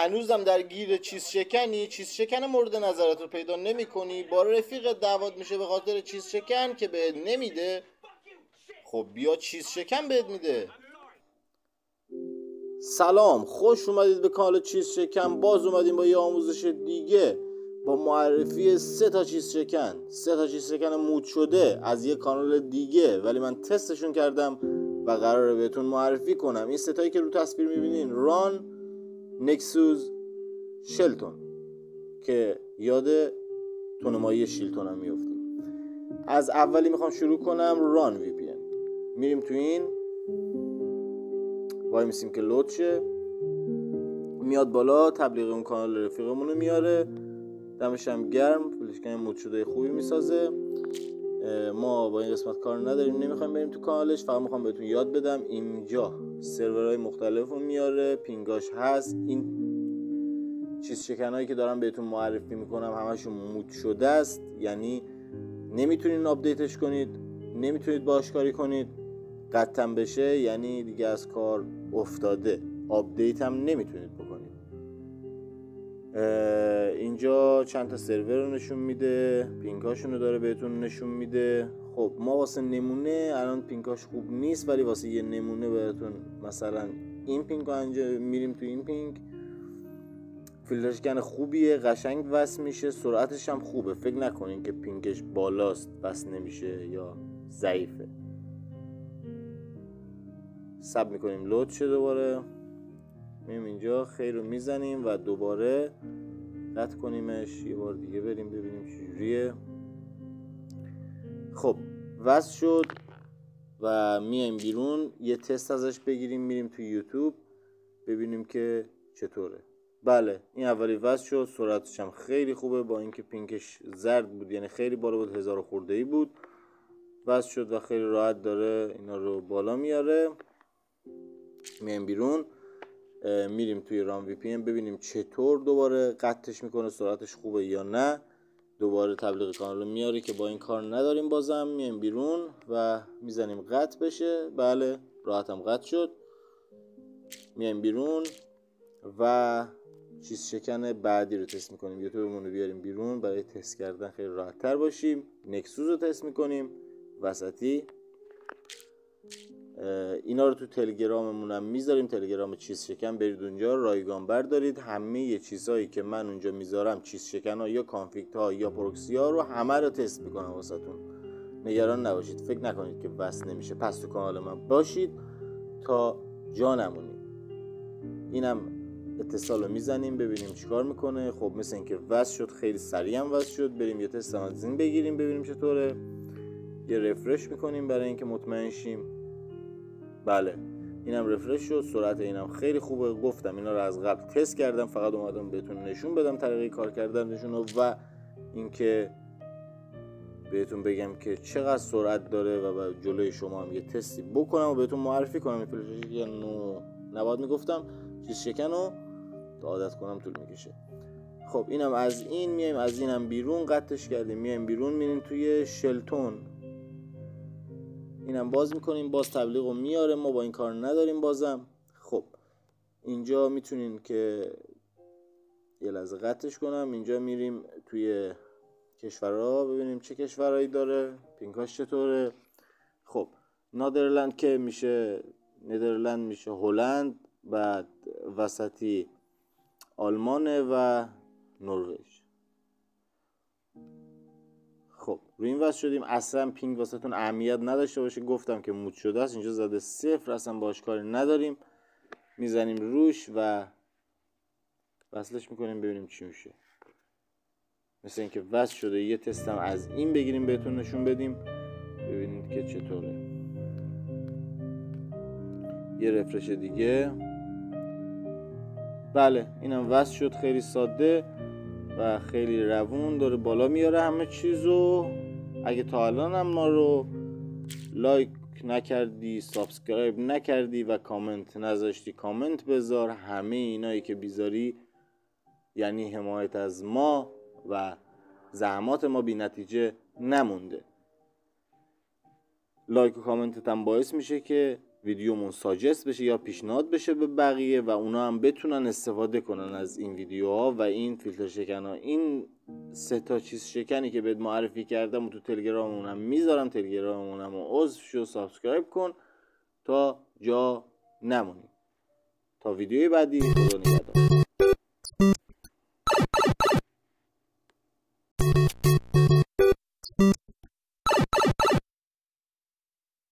هنوزم در گیر چیز شکن مورد نظرت رو پیدا نمی کنی، با رفیق دعوات میشه به خاطر چیز شکن که بهت نمیده. خب بیا چیز شکن بهت میده. سلام، خوش اومدید به کانال چیز شکن. باز اومدیم با یه آموزش دیگه با معرفی 3 تا چیز شکن مود شده از یه کانال دیگه، ولی من تستشون کردم و قراره بهتون معرفی کنم. این 3 تایی که رو تصویر میبینین، ران، نکسوس، شلتون، که یاد تونمایی شیلتون هم میفتیم. از اولی میخوام شروع کنم. ران وی پی ان. میریم تو این، وای میسیم که لود شه، میاد بالا، تبلیغ اون کانال رفیقمون رو میاره، دمش هم گرم، فلشکن مود شده خوبی میسازه. ما با این قسمت کار نداریم، نمیخوایم بریم تو کانالش، فقط میخوام بهتون یاد بدم. اینجا سرورهای مختلف رو میاره، پینگاش هست. این چیز شکنایی که دارم بهتون معرفی میکنم همشون مود شده است، یعنی نمیتونید آپدیتش کنید، نمیتونید باهاش کاری کنید. قطعا بشه یعنی دیگه از کار افتاده، آپدیت هم نمیتونید بکنید. اینجا چند تا سرور رو نشون میده، پینگاشون رو داره بهتون نشون میده. خب ما واسه نمونه الان پینگاش خوب نیست، ولی واسه یه نمونه بهتون مثلا این پینگ رو میریم تو این پینگ. فیلترشکن خوبیه، قشنگ وصل میشه، سرعتش هم خوبه. فکر نکنین که پینگش بالاست وصل نمیشه یا ضعیفه. ساب میکنیم لود شه، دوباره میریم اینجا خیر رو میزنیم و دوباره قطع کنیمش، یه بار دیگه بریم ببینیم چجوریه. خب وصل شد و میایم بیرون یه تست ازش بگیریم. میریم تو یوتیوب ببینیم که چطوره. بله این اولی وصل شد، سرعتش هم خیلی خوبه، با اینکه پینکش زرد بود یعنی خیلی بالا بود، 1000 خورده‌ای بود. وصل شد و خیلی راحت داره اینا رو بالا میاره. میایم بیرون، میریم توی ران وی پی ان ببینیم چطور دوباره قطعش میکنه، سرعتش خوبه یا نه. دوباره تبلیغ کانال رو میاره که با این کار نداریم. بازم میایم بیرون و میزنیم قطع بشه. بله راحت هم قطع شد. میایم بیرون و چیز شکن بعدی رو تست میکنیم. یوتیوبمون رو بیاریم بیرون برای تست کردن خیلی راحت تر باشیم. نکسوس رو تست میکنیم وسطی. اینا رو تو تلگراممون هم میذاریم، تلگرام چیز شکن، برید اونجا رایگان بردارید. همه چیزهایی که من اونجا میذارم، چیز شکن ها یا کانفیگ ها یا پروکسی ها رو همه رو تست میکنم واسهتون. نگران نباشید، فکر نکنید که وصل نمیشه. پس تو کانال من باشید تا جا نمونید. اینم اتصال رو میزنیم ببینیم چیکار میکنه. خب مثل اینکه وصل شد، خیلی سریع هم وصل شد. بریم یه تست از این بگیریم ببینیم چطوره. یه رفرش میکنیم برای اینکه مطمئن شیم. بله اینم رفرش شد، سرعت اینم خیلی خوبه. گفتم اینا رو از قبل تست کردم، فقط اومدم بهتون نشون بدم طریقه کار کردنشون و اینکه بهتون بگم که چقدر سرعت داره و جلوی شما هم یه تستی بکنم و بهتون معرفی کنم. این فیلترشکن رو نباید میگفتم، چیز شکن رو تا عادت کنم طول میکشه. خب اینم از این. میایم از اینم بیرون، قطعش کردیم، میایم بیرون، میریم توی شلتون، اینم باز میکنیم، باز تبلیغ رو میاره. ما با این کار نداریم بازم. خب اینجا میتونین که یه لحظه قطعش کنم. اینجا میریم توی کشورها ببینیم چه کشورهایی داره، پینگاش چطوره. خب نادرلند که میشه، ندرلند میشه هلند، بعد وسطی آلمانه و نروژ. خب روی این واسه شدیم. اصلا پینگ واسه تون اهمیت نداشته باشه، گفتم که مود شده است. اینجا زده 0، اصلا باش کاری نداریم. میزنیم روش و وصلش میکنیم ببینیم چی میشه. مثل اینکه وصل شده. یه تستم از این بگیریم بهتون نشون بدیم ببینید که چطوره. یه رفرش دیگه. بله اینم وصل شد، خیلی ساده و خیلی روون داره بالا میاره همه چیزو. اگه تا الان هم ما رو لایک نکردی، سابسکرایب نکردی و کامنت نذاشتی، کامنت بذار. همه اینایی که بیزاری یعنی حمایت از ما و زحمات ما بی نتیجه نمونده. لایک و کامنتت هم باعث میشه که ویدیومون ساجست بشه یا پیشنهاد بشه به بقیه و اونا هم بتونن استفاده کنن از این ویدیوها و این فیلتر شکن ها. این 3 تا چیز شکنی که بهت معرفی کردم تو تلگراممون هم میذارم، تلگراممون هم عضو شو، سابسکرایب کن تا جا نمونی. تا ویدیوی بعدی، خدا نگهدار.